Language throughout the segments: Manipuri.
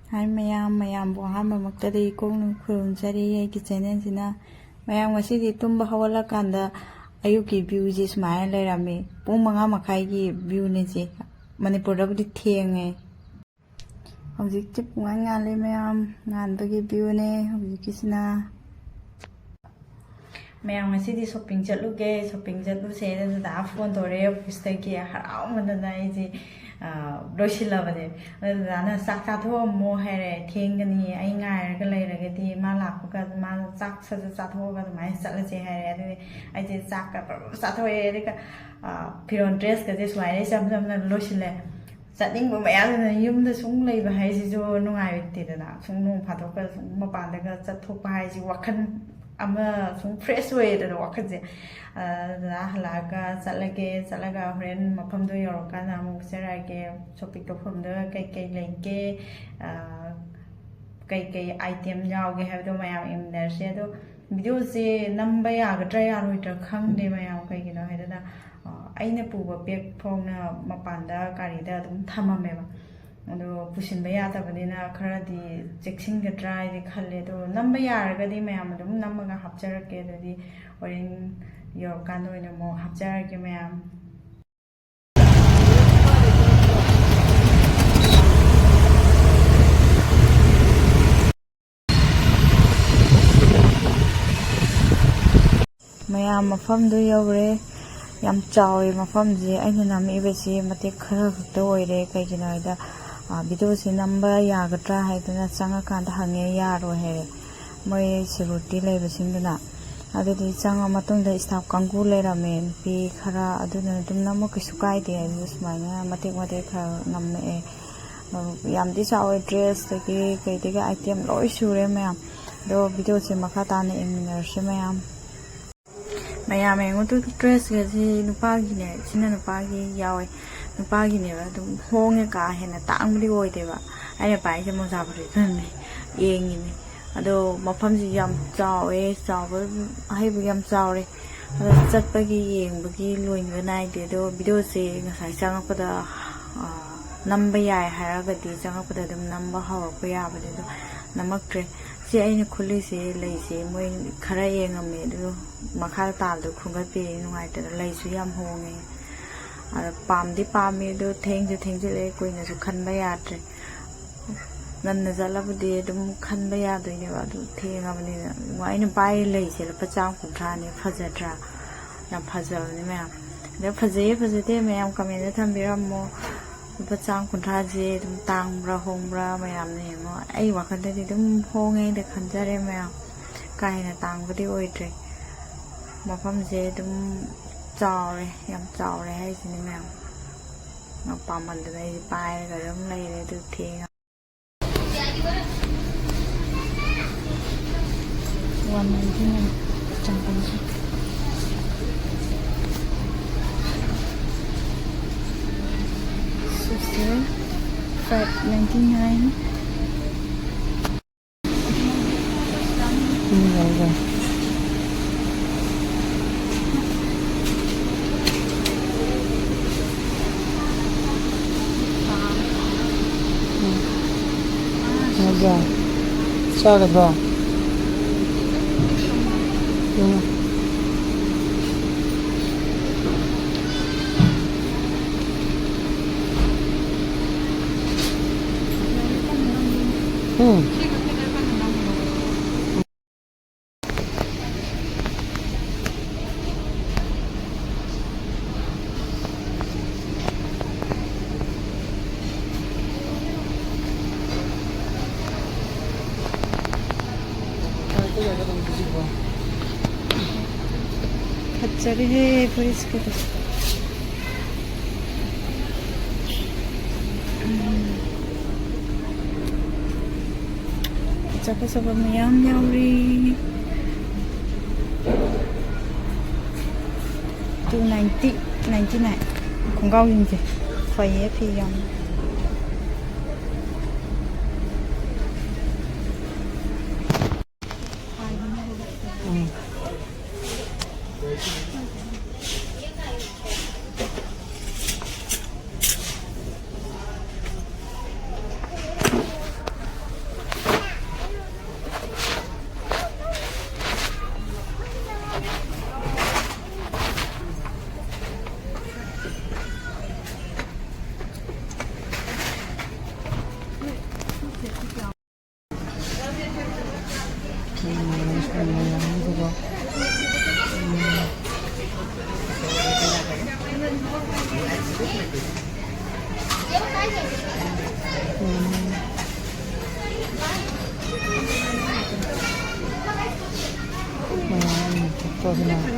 Hai mayambu ahamba maktadi kong khurumjari aigi channel sina mayam ngasidi tumba hawalakanda ayuki view ji sumaina lairame pung manga makhai gi view ne ji manipur da budi thenge hojik che punga ngale mayam nganbagi view ne hojik kisna mayam ngasidi shopping chatlu se da phone tore office ta ki harau mandana ji Doshilabade, Rana Sakato, Mohere, Tingani, Ainga, Galagati, Malapuka, Man Saks, Sato, my Salasi, I did Saka, Sato Erica, Piron dress, this way, some Loshile. Setting my other yum the sung labor has no I did enough, some no patokas, Mopanda, Satopa, Wakan. Some fresh way that walk at the Halaga, Salaga, friend, Mapam do Yorokana, Serage, Sopico from the KK Lake, KK item now we have the Mayam in their shadow. Videos say number yaga try out with a kang de Mayam, you know, headed Aina Puba, big pona, Mapanda, Carida, Tamameva. ꯑꯗꯣ ꯄꯨꯁꯤꯟꯕ ꯌꯥꯗꯕꯅꯤꯅ ꯈꯔꯗꯤ ꯆꯦꯛꯁꯤꯟꯒꯗ꯭ꯔꯥ ꯍꯥꯏꯗꯤ ꯈꯜꯂꯦ ꯑꯗꯣ ꯅꯝꯕ ꯌꯥꯔꯒꯗꯤ ꯃꯌꯥꯝ ꯑꯗꯨꯝ ꯅꯝꯃꯒ ꯍꯥꯞꯆꯔꯛꯀꯦ ꯑꯗꯨꯗꯤ ꯍꯣꯔꯦꯟ ꯌꯧꯔꯀꯥꯟꯗ ꯑꯣꯏꯅ ꯑꯃꯨꯛ ꯍꯥꯞꯆꯔꯛꯀꯦ ꯃꯌꯥꯝ ꯃꯌꯥꯝ ꯃꯐꯝꯗꯨ ꯌꯧꯔꯦ ꯌꯥꯝ ꯆꯥꯎꯋꯦ ꯃꯐꯝꯁꯦ ꯑꯩꯅ ꯅꯝꯃꯤꯕꯁꯤ ꯃꯇꯦꯛ ꯈꯔ ꯈꯛꯇ ꯑꯣꯏꯔꯦ ꯀꯩꯒꯤꯅꯣ ꯍꯥꯏꯗ ꯚꯤꯗꯤꯑꯣꯁꯤ ꯅꯝꯕ ꯌꯥꯒꯗ꯭ꯔꯥ ꯍꯥꯏꯗꯅ ꯆꯪꯉꯀꯥꯟꯗ ꯍꯪꯉꯦ ꯌꯥꯔꯣꯏ ꯍꯥꯏꯔꯦ ꯃꯣꯏ ꯁꯦꯀꯨꯔꯤꯇꯤ ꯂꯩꯕꯁꯤꯡꯗꯨꯅ ꯑꯗꯨꯗꯤ ꯆꯪꯉ ꯃꯇꯨꯡꯗ ꯁ꯭ꯇꯥꯐ ꯀꯥꯡꯕꯨ ꯂꯩꯔꯝꯃꯦ ꯅꯨꯄꯤ ꯈꯔ ꯑꯗꯨꯅ ꯑꯗꯨꯝ ꯅꯝꯃ ꯀꯩꯁꯨ ꯀꯥꯏꯗꯦ ꯑꯗꯨ ꯁꯨꯃꯥꯏꯅ ꯃꯇꯦꯛ ꯈꯔ ꯅꯝꯃꯛꯑꯦ ꯌꯥꯝꯗꯤ ꯆꯥꯎꯋꯦ ꯗ꯭ꯔꯦꯁꯇꯒꯤ ꯀꯩꯗꯒꯤ ꯑꯥꯏꯇꯦꯝ ꯂꯣꯏ ꯁꯨꯔꯦ ꯃꯌꯥꯝ ꯑꯗꯣ ꯚꯤꯗꯤꯑꯣꯁꯦ ꯃꯈꯥ ꯇꯥꯅ ꯌꯦꯡꯃꯤꯟꯅꯔꯁꯤ ꯃꯌꯥꯝ ꯌꯦꯡꯉꯨꯗꯨ ꯗ꯭ꯔꯦꯁꯀꯁꯤ ꯅꯨꯄꯥꯒꯤꯅꯦ ꯁꯤꯅ ꯅꯨꯄꯥꯒꯤ ꯌꯥꯎꯋꯦ ꯅꯨꯄꯥꯒꯤꯅꯦꯕ ꯑꯗꯨꯝ ꯍꯣꯡꯉꯦ ꯀꯥ ꯍꯦꯟꯅ ꯇꯥꯡꯕꯗꯤ ꯑꯣꯏꯗꯦꯕ ꯑꯩꯅ ꯄꯥꯏꯁꯦ ꯃꯣꯖꯥ ꯐꯨꯔꯤꯠꯇꯨꯅꯦ ꯌꯦꯡꯉꯤꯅꯦ ꯑꯗꯣ ꯃꯐꯝꯁꯤ ꯌꯥꯝ ꯆꯥꯎꯋꯦ ꯆꯥꯎꯕ ꯑꯍꯩꯕ ꯌꯥꯝ ꯆꯥꯎꯔꯦ ꯑꯗꯣ ꯆꯠꯄꯒꯤ ꯌꯦꯡꯕꯒꯤ ꯂꯣꯏꯕ ꯅꯥꯏꯗꯦ ꯑꯗꯣ ꯚꯤꯗꯤꯑꯣꯁꯦ ꯉꯁꯥꯏ ꯆꯪꯉꯛꯄꯗ ꯅꯝꯕ ꯌꯥꯏ ꯍꯥꯏꯔꯒꯗꯤ ꯆꯪꯉꯛꯄꯗ ꯑꯗꯨꯝ ꯅꯝꯕ ꯍꯧꯔꯛꯄ ꯌꯥꯕꯅꯦ ꯑꯗꯣ ꯅꯝꯃꯛꯇ꯭ꯔꯦ ꯁꯤ ꯑꯩꯅ ꯈꯨꯜꯂꯤꯁꯦ ꯂꯩꯁꯦ ꯃꯣꯏ ꯈꯔ ꯌꯦꯡꯉꯝꯃꯦ ꯑꯗꯨ ꯃꯈꯥꯗ ꯇꯥꯕꯗ ꯈꯨꯡꯒꯠꯄꯤꯔꯤ ꯅꯨꯡꯉꯥꯏꯇꯅ ꯂꯩꯁꯨ ꯌꯥꯝ ꯍꯣꯡꯉꯦ ꯑꯗ ꯄꯥꯝꯗꯤ ꯄꯥꯝꯃꯦ ꯑꯗꯣ ꯊꯦꯡꯖꯤꯜꯂꯛꯑꯦ ꯀꯨꯏꯅꯁꯨ ꯈꯟꯕ ꯌꯥꯗ꯭ꯔꯦ ꯉꯟꯅ ꯆꯠꯂꯕꯨꯗꯤ ꯑꯗꯨꯝ ꯈꯟꯕ ꯌꯥꯗꯣꯏꯅꯦꯕ ꯑꯗꯨ ꯊꯦꯡꯉꯕꯅꯤꯅ ꯑꯩꯅ ꯄꯥꯏꯔꯤ ꯂꯩꯁꯦ ꯂꯨꯄꯥ 150ꯅꯦ ꯐꯖꯗ꯭ꯔꯥ ꯌꯥꯝ ꯐꯖꯕꯅꯦ ꯃꯌꯥꯝ ꯑꯗ ꯐꯖꯩꯌꯦ ꯐꯖꯗꯦ ꯃꯌꯥꯝ ꯀꯃꯦꯟꯗ ꯊꯝꯕꯤꯔꯝꯃꯣ ꯂꯨꯄꯥ 150ꯁꯦ ꯑꯗꯨꯝ ꯇꯥꯡꯕ꯭ꯔꯥ ꯍꯣꯡꯕ꯭ꯔꯥ ꯃꯌꯥꯝꯅ ꯌꯦꯡꯉꯣ ꯑꯩ ꯋꯥꯈꯜꯗꯗꯤ ꯑꯗꯨꯝ ꯍꯣꯡꯉꯦꯅ ꯈꯟꯖꯔꯦ ꯃꯌꯥꯝ ꯀꯥ ꯍꯦꯟꯅ ꯇꯥꯡꯕꯗꯤ ꯑꯣꯏꯗ꯭ꯔꯦ ꯃꯐꯝꯁꯦ ꯑꯗꯨꯝ ꯆꯥꯎꯔꯦ ꯌꯥꯝ ꯆꯥꯎꯔꯦ ꯍꯥꯏꯁꯤꯅꯤ ꯃꯌꯥꯝ ꯄꯥꯝꯃꯟꯗꯅ ꯑꯩꯁꯦ ꯄꯥꯏꯔꯒ ꯑꯗꯨꯝ ꯂꯩꯔꯦ ꯑꯗꯨ ꯊꯦꯡꯉ 199 ꯆꯪꯄꯟꯁꯦ ꯁꯤꯁꯦ 599 맞아. 싸가다. 응. 가짜리 해 보이스케도 잡아서 보면 양념이 290 99 공가인지 거의 비용 자.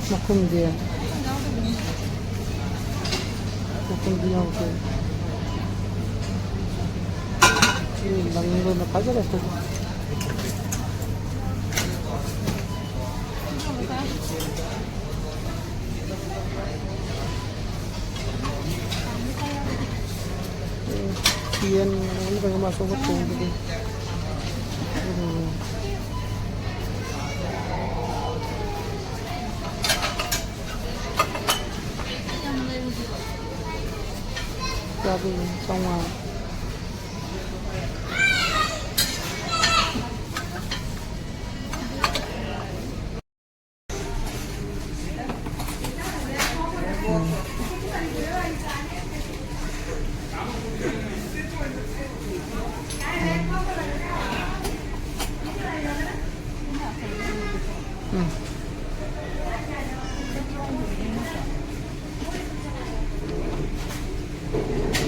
Makum dia. Makum dia tu. Ini bangun nak aja lah tu. Kian ini pengen masuk ke tu gitu. Jadi semua.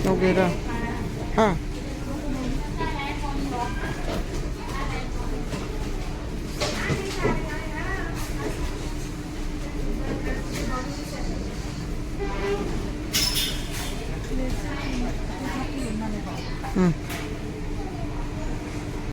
Okay dah. Ha. Hmm.